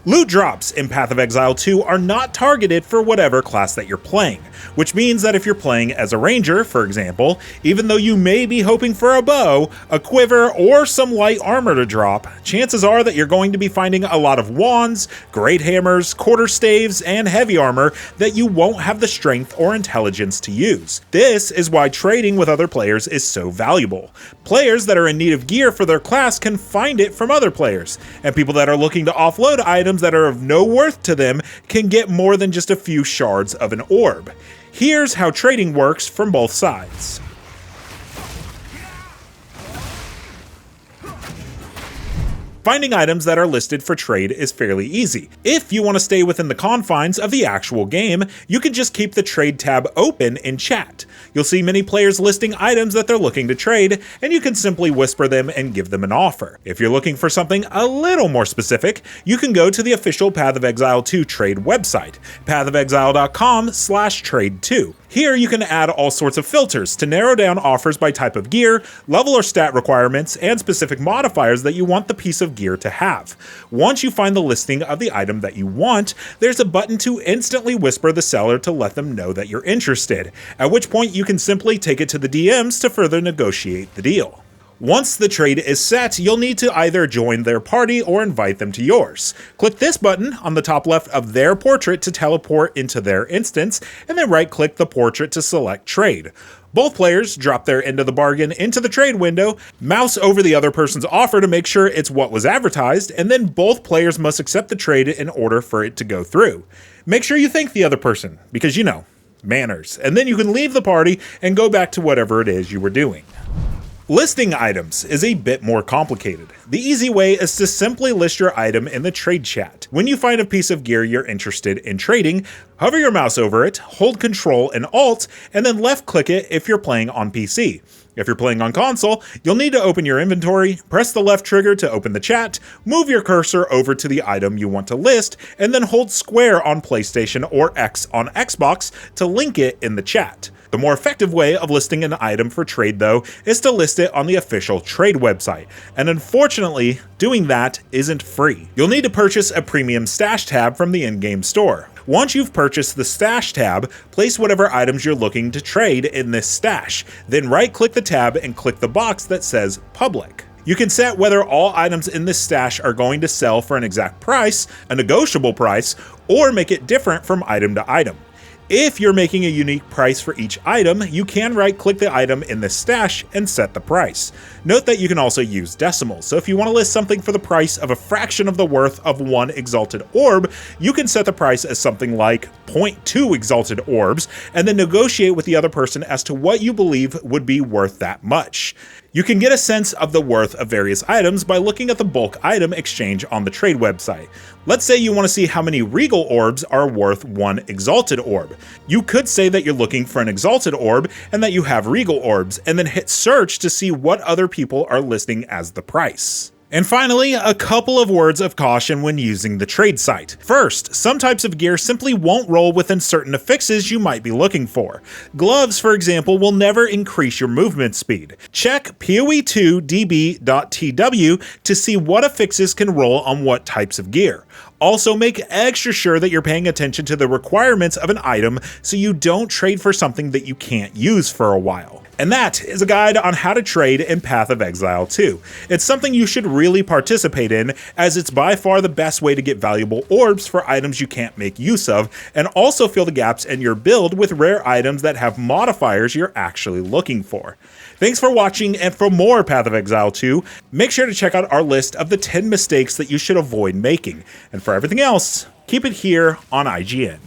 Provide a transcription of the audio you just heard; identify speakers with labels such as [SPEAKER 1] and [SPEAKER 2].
[SPEAKER 1] Loot drops in Path of Exile 2 are not targeted for whatever class that you're playing, which means that if you're playing as a ranger, for example, even though you may be hoping for a bow, a quiver, or some light armor to drop, chances are that you're going to be finding a lot of wands, great hammers, quarterstaves, and heavy armor that you won't have the strength or intelligence to use. This is why trading with other players is so valuable. Players that are in need of gear for their class can find it from other players, and people that are looking to offload items that are of no worth to them can get more than just a few shards of an orb. Here's how trading works from both sides. Finding items that are listed for trade is fairly easy. If you want to stay within the confines of the actual game, you can just keep the trade tab open in chat. You'll see many players listing items that they're looking to trade, and you can simply whisper them and give them an offer. If you're looking for something a little more specific, you can go to the official Path of Exile 2 trade website, pathofexile.com/trade2. Here you can add all sorts of filters to narrow down offers by type of gear, level or stat requirements, and specific modifiers that you want the piece of gear to have. Once you find the listing of the item that you want, there's a button to instantly whisper the seller to let them know that you're interested, at which point you can simply take it to the DMs to further negotiate the deal. Once the trade is set, you'll need to either join their party or invite them to yours. Click this button on the top left of their portrait to teleport into their instance, and then right-click the portrait to select trade. Both players drop their end of the bargain into the trade window, mouse over the other person's offer to make sure it's what was advertised, and then both players must accept the trade in order for it to go through. Make sure you thank the other person, because you know, manners, and then you can leave the party and go back to whatever it is you were doing. Listing items is a bit more complicated. The easy way is to simply list your item in the trade chat. When you find a piece of gear you're interested in trading, hover your mouse over it, hold Ctrl and Alt, and then left click it if you're playing on PC. If you're playing on console, you'll need to open your inventory, press the left trigger to open the chat, move your cursor over to the item you want to list, and then hold square on PlayStation or X on Xbox to link it in the chat. The more effective way of listing an item for trade, though, is to list it on the official trade website, and unfortunately, doing that isn't free. You'll need to purchase a premium stash tab from the in-game store. Once you've purchased the stash tab, place whatever items you're looking to trade in this stash, then right-click the tab and click the box that says Public. You can set whether all items in this stash are going to sell for an exact price, a negotiable price, or make it different from item to item. If you're making a unique price for each item, you can right-click the item in this stash and set the price. Note that you can also use decimals, so if you want to list something for the price of a fraction of the worth of one exalted orb, you can set the price as something like 0.2 exalted orbs, and then negotiate with the other person as to what you believe would be worth that much. You can get a sense of the worth of various items by looking at the bulk item exchange on the trade website. Let's say you want to see how many regal orbs are worth one exalted orb. You could say that you're looking for an exalted orb and that you have regal orbs, and then hit search to see what other people are listing as the price. And finally, a couple of words of caution when using the trade site. First, some types of gear simply won't roll within certain affixes you might be looking for. Gloves, for example, will never increase your movement speed. Check PoE2DB.tw to see what affixes can roll on what types of gear. Also, make extra sure that you're paying attention to the requirements of an item so you don't trade for something that you can't use for a while. And that is a guide on how to trade in Path of Exile 2. It's something you should really participate in, as it's by far the best way to get valuable orbs for items you can't make use of, and also fill the gaps in your build with rare items that have modifiers you're actually looking for. Thanks for watching, and for more Path of Exile 2, make sure to check out our list of the 10 mistakes that you should avoid making. And for everything else, keep it here on IGN.